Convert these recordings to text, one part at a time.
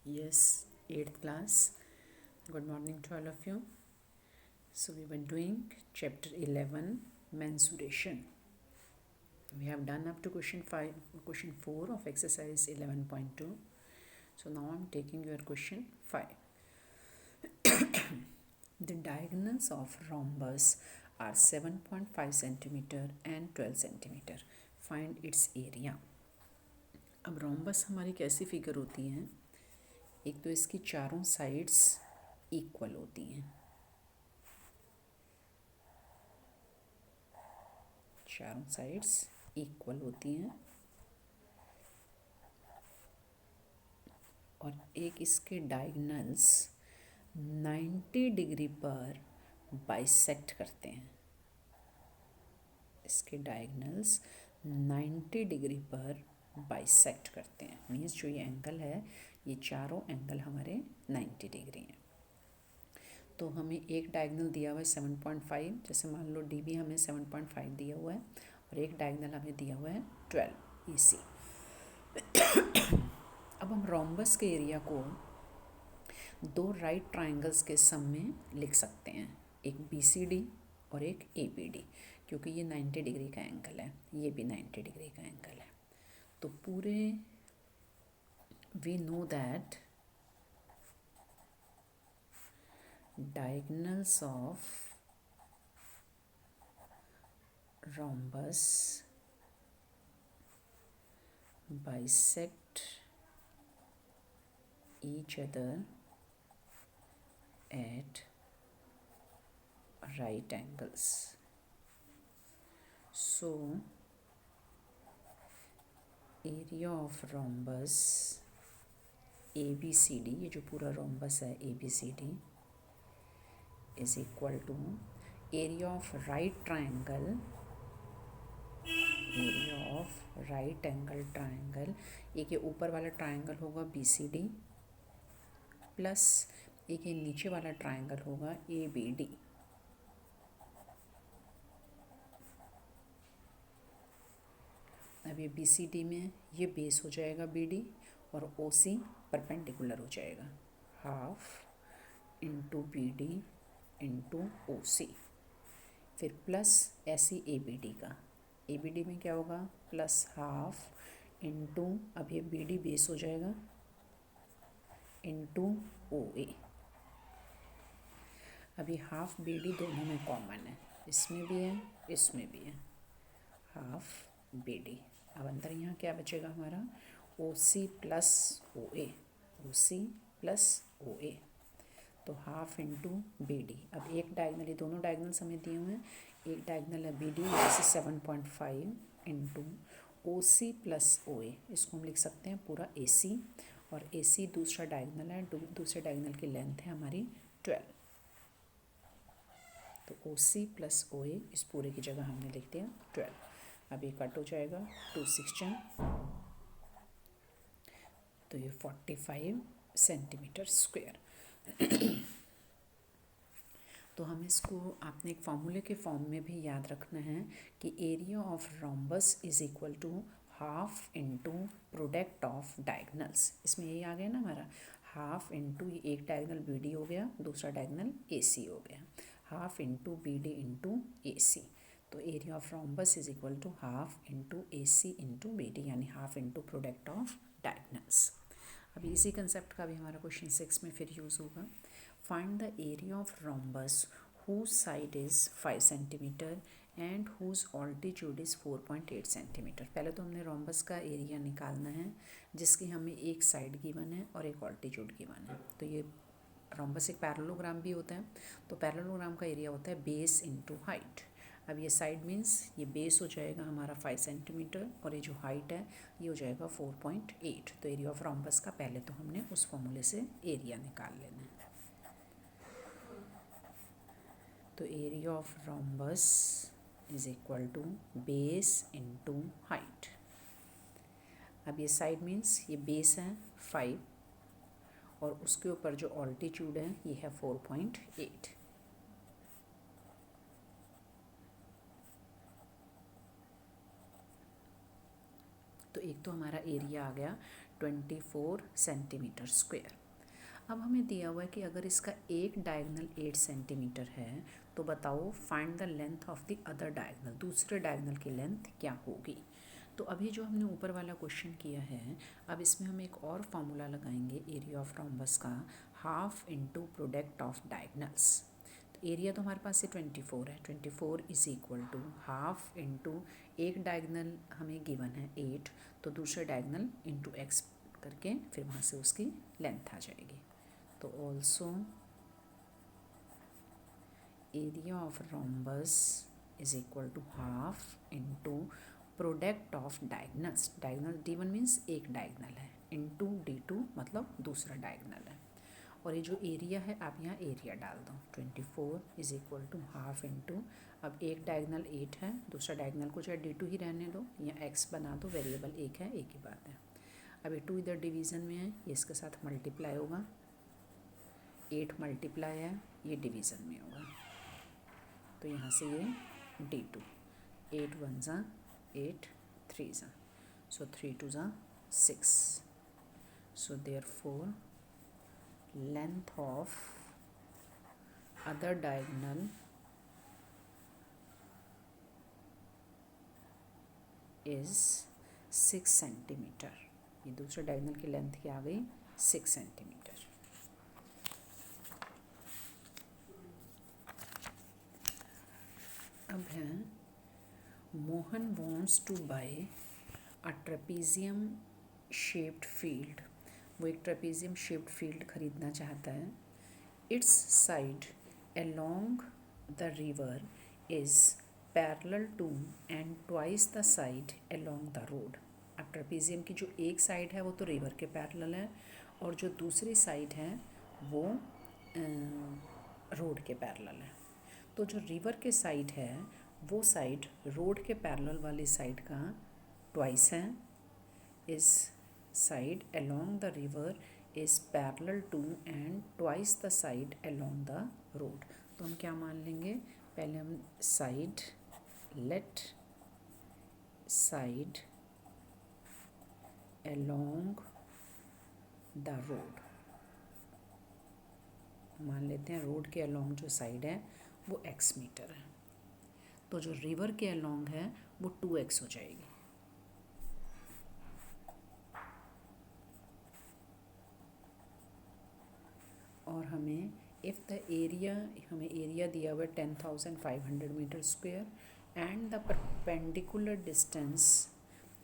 Yes, 8th class. Good morning to all of you. So we were doing chapter 11, mensuration. We have done up to question 4 of exercise 11.2. So now I'm taking your question 5. The diagonals of rhombus are 7.5 centimeter and 12 centimeter. Find its area. अब rhombus हमारी कैसी figure होती हैं? एक तो इसकी चारों sides equal होती हैं, चारों साइड्स इक्वल होती हैं, और एक इसके डायगोनल्स 90 डिग्री पर बाइसेक्ट करते हैं। इसके डायगोनल्स 90 डिग्री पर बाइसेक्ट करते हैं। मीन्स जो ये एंगल है, ये चारों एंगल हमारे 90 डिग्री हैं। तो हमें एक डायगोनल दिया हुआ है 7.5, जैसे मान लो डी भी हमें 7.5 दिया हुआ है, और एक डायगोनल हमें दिया हुआ है 12 EC। अब हम रोम्बस के एरिया को दो राइट ट्राइंगल्स के सम में लिख सकते हैं, एक BCD और एक ABD, क्योंकि ये 90 डिग्री का एंगल है, ये भी 90 डिग्री का एंगल है। तो पूरे we know that diagonals of rhombus bisect each other at right angles. So area of rhombus ABCD, ये जो पूरा rhombus है ABCD, is equal to area of right triangle, area of right angle triangle, एक ये ऊपर वाला triangle होगा BCD plus एक ये नीचे वाला ट्राइंगल होगा ABD। अब ये BCD में ये बेस हो जाएगा BD और OC परपेंडिकुलर हो जाएगा, half into BD into OC, फिर प्लस ऐसी ABD का, ABD में क्या होगा प्लस हाफ इंटू, अब ये BD बेस हो जाएगा इंटू OA। अभी हाफ BD दोनों में कॉमन है, इसमें भी है इसमें भी है, हाफ BD। अब अंदर यहाँ क्या बचेगा हमारा OC plus OA, OC plus OA, तो हाफ इंटू BD। अब एक डायगनल, ये दोनों डायगनल्स हमें दिए हुए हैं, एक डायगनल है BD जैसे 7.5 इंटू OC प्लस OA, इसको हम लिख सकते हैं पूरा AC, और AC दूसरा डायगनल है, दूसरे डायगनल की लेंथ है हमारी 12, तो OC प्लस OA इस पूरे की जगह हमने लिख दिया 12। अब ये कट हो जाएगा 2 6 तो ये 45 सेंटीमीटर स्क्वायर। तो हम इसको, आपने एक फॉर्मूले के फॉर्म में भी याद रखना है कि area of rhombus is equal to half into product of diagonals. इसमें यही आ गया ना हमारा, हाफ इंटू एक डायगनल BD हो गया, दूसरा डायगनल AC हो गया, half into BD into AC। तो area of rhombus is equal to half into AC into BD, यानी half into product of diagonals. अभी इसी कंसेप्ट का भी हमारा क्वेश्चन 6 में फिर यूज़ होगा। Find the area of rhombus whose side is 5 centimeter and whose altitude is 4.8 centimeter। पहले तो हमने रोम्बस का एरिया निकालना है जिसकी हमें एक साइड गिवन है और एक ऑल्टीट्यूड गिवन है। तो ये रोम्बस एक पैरेललोग्राम भी होता है, तो पैरेललोग्राम का एरिया होता है बेस इंटू हाइट। अब ये साइड मीन्स ये बेस हो जाएगा हमारा 5 सेंटीमीटर और ये जो हाइट है ये हो जाएगा 4.8। तो एरिया ऑफ रोम्बस का पहले तो हमने उस फॉर्मूले से एरिया निकाल लेना है। तो area of rhombus is equal to base into height. अब ये साइड मीन्स ये बेस है 5 और उसके ऊपर जो ऑल्टीट्यूड है ये है 4.8। तो एक तो हमारा एरिया आ गया 24 सेंटीमीटर स्क्वायर। अब हमें दिया हुआ है कि अगर इसका एक डायगोनल 8 सेंटीमीटर है तो बताओ find the length of the other diagonal, दूसरे डायगोनल की लेंथ क्या होगी। तो अभी जो हमने ऊपर वाला क्वेश्चन किया है, अब इसमें हम एक और फार्मूला लगाएंगे एरिया ऑफ रोम्बस का, half into product of diagonals. तो एरिया तो हमारे पास से 24 है, 24 is equal to half into एक डायगोनल हमें गिवन है 8, तो दूसरे डायगोनल इंटू एक्स करके फिर वहाँ से उसकी लेंथ आ जाएगी। तो also area of rhombus is equal to half into product of diagonals, diagonal D1 means एक डायगोनल है, इंटू D2 मतलब दूसरा डायगोनल है। और ये जो एरिया है आप यहाँ एरिया डाल दो, 24 is equal to half into, अब एक डायगोनल 8 है, दूसरा डायगोनल को चाहे D2 ही रहने दो या x बना दो, वेरिएबल एक है, एक ही बात है। अब ये 2 इधर डिवीज़न में है, ये इसके साथ मल्टीप्लाई होगा, 8 मल्टीप्लाई है, ये डिवीज़न में होगा, तो यहाँ से ये D2, 8 1 ज़ा 8, 3 ज़ा, सो 3 2 ज़ा 6, so therefore length of other diagonal is 6 centimetre. ये दूसरे डायगोनल की लेंथ क्या आ गई, 6 सेंटीमीटर। अब है Mohan wants to buy a trapezium shaped field, वो एक ट्रेपेजियम शेप्ड फील्ड खरीदना चाहता है। Its side along the river is parallel to and twice the side along the road. अब ट्रेपेजियम की जो एक साइड है वो तो रिवर के पैरेलल है, और जो दूसरी साइड है वो रोड के पैरेलल है। तो जो रिवर के साइड है वो साइड रोड के पैरेलल वाली साइड का ट्वाइस है। इस side along the river is parallel to and twice the side along the road। तो हम क्या मान लेंगे, पहले हम side, let side along the road मान लेते हैं, रोड के along जो साइड है वो x मीटर है, तो जो रिवर के along है वो 2x हो जाएगी। और हमें इफ़ द एरिया, हमें एरिया दिया हुआ है 10,500 metre square and the perpendicular distance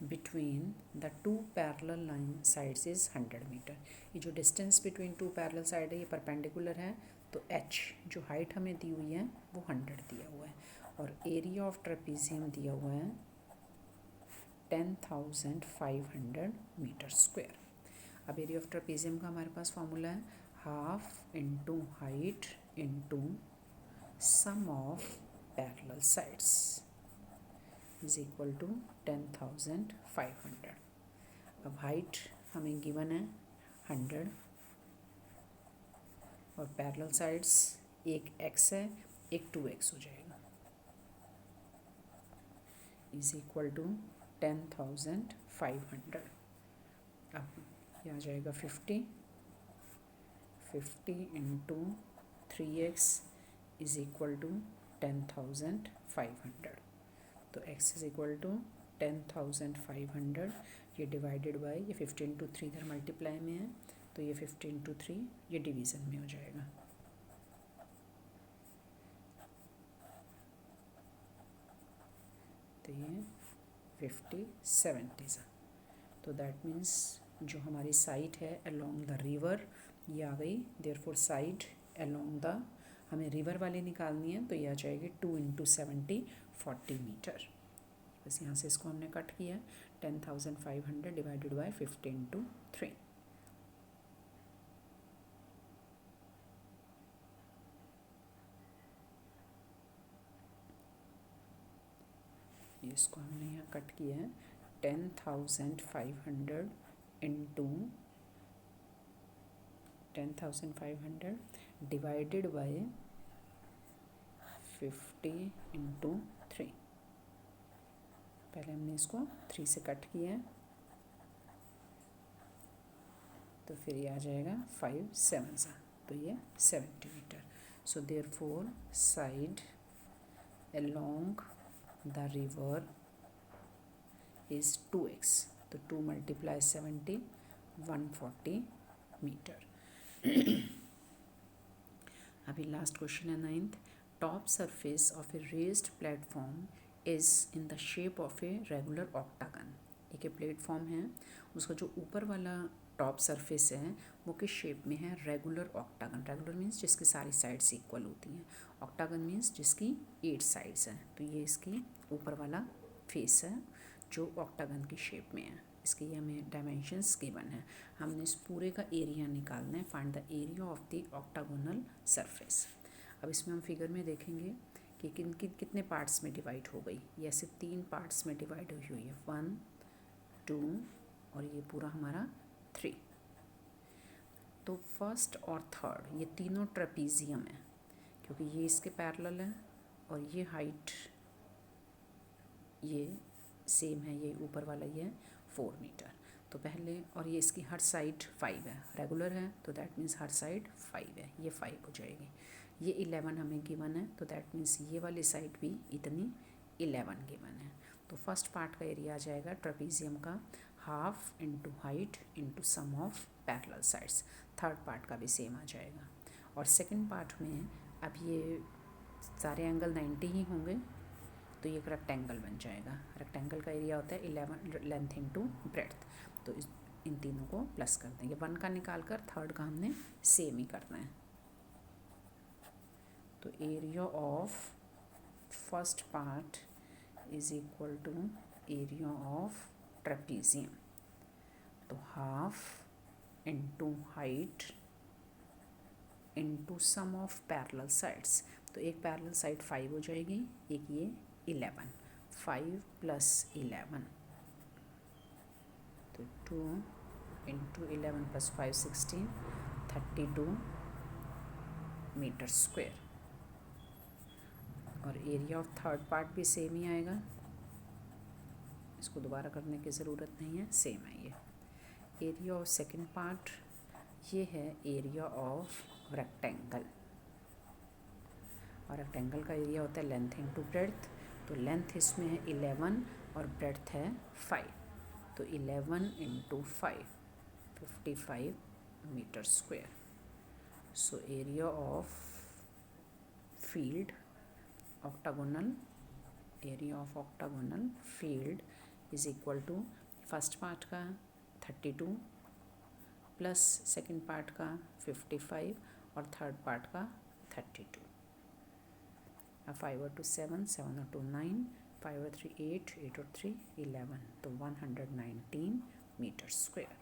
between the two parallel line sides is 100 metre. ये जो distance between two parallel side है ये परपेंडिकुलर है, तो h जो हाइट हमें दी हुई है वो 100 दिया हुआ है, और एरिया ऑफ ट्रेपेजियम दिया हुआ है 10,500 मीटर स्क्वायर। अब एरिया ऑफ ट्रेपेजियम का हमारे पास फॉर्मूला है half into height into sum of parallel sides is equal to 10,500। अब हाइट हमें गिवन है 100 और पैरेलल साइड्स एक x है, एक 2x हो जाएगा, इज इक्वल टू 10,500। अब ये आ जाएगा 50 into 3x is equal to 10,500। तो x इज इक्वल टू 10,500, ये डिवाइडेड बाय ये 50 इंटू 3 इधर मल्टीप्लाई में है, तो ये 50 इंटू 3 ये डिवीज़न में हो जाएगा। तो ये 50 70 सा, तो दैट मीन्स जो हमारी साइड है अलोंग द रिवर ये आ गई, देयरफॉर साइड अलोंग द, हमें रिवर वाली निकालनी है तो ये आ जाएगी 2 इंटू 70 40 मीटर। बस यहाँ से इसको हमने कट किया, 10,500 डिवाइडेड बाय 50 इंटू 3। इसको हमने यहाँ कट किया है, 10,500 इंटू 10,500 डिवाइडेड बाय 50 इंटू 3। पहले हमने इसको 3 से कट किया है, तो फिर ये आ जाएगा 5 7 सा, तो ये 70 metre. So therefore side along the river is 2x, तो 2 × 70 140 मीटर। अभी लास्ट क्वेश्चन है 9th। Top surface of A raised platform is in the shape of a regular octagon. एक प्लेटफॉर्म है, उसका जो ऊपर वाला टॉप सरफेस है वो किस शेप में है? Regular octagon. रेगुलर मीन्स जिसकी सारी साइड्स इक्वल होती हैं, ऑक्टागन मीन्स जिसकी 8 साइड्स हैं। तो ये इसकी ऊपर वाला फेस है जो ऑक्टागन की शेप में है। इसके ये हमें डायमेंशंस गिवन है, हमने इस पूरे का एरिया निकालना है। Find the area of the octagonal surface. अब इसमें हम फिगर में देखेंगे कि कितने पार्ट्स में डिवाइड हो गई। ये ऐसे 3 पार्ट्स में डिवाइड हुई है, 1 2 और ये पूरा हमारा 3। तो फर्स्ट और थर्ड ये तीनों ट्रेपीजियम है, क्योंकि ये इसके पैरेलल है और ये हाइट ये सेम है, ये ऊपर वाला ये 4 मीटर। तो पहले, और ये इसकी हर साइड 5 है, रेगुलर है तो दैट मीन्स हर साइड 5 है, ये 5 हो जाएगी। ये 11 हमें गिवन है, तो दैट मीन्स ये वाली साइड भी इतनी 11 गिवन है। तो फर्स्ट पार्ट का एरिया आ जाएगा ट्रेपीजियम का half into height into sum of parallel sides. Third part का भी सेम आ जाएगा। और सेकंड पार्ट में अब ये सारे एंगल 90 ही होंगे, तो ये एक रेक्टेंगल बन जाएगा। रेक्टेंगल का एरिया होता है 11 लेंथ इंटू ब्रेड्थ। तो इन तीनों को प्लस कर देंगे। 1 का निकाल कर थर्ड का हमने सेम ही करना है। तो area of first part is equal to area of trapezium, तो half into height into sum of parallel sides. तो एक पैरेलल साइड 5 हो जाएगी, एक ये 11, 5 + 11, तो 2 × 11 + 5 16 32 मीटर स्क्वायर। और एरिया ऑफ थर्ड पार्ट भी सेम ही आएगा, इसको दोबारा करने की ज़रूरत नहीं है, सेम है ये। एरिया ऑफ सेकंड पार्ट ये है एरिया ऑफ रेक्टेंगल, और रेक्टेंगल का एरिया होता है लेंथ इंटू ब्रेड्थ। तो लेंथ इसमें है 11 और ब्रेड्थ है 5, तो 11 × 5 55 metre square. So area of field octagonal, area of octagonal field is equal to first part का 32 प्लस सेकंड पार्ट का 55 और थर्ड पार्ट का 32। 5 और 2 7, 7 और 2 9, 5 और 3 8, 8 और 3 11, तो 119 metre square.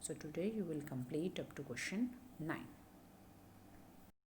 So today you will complete up to question 9.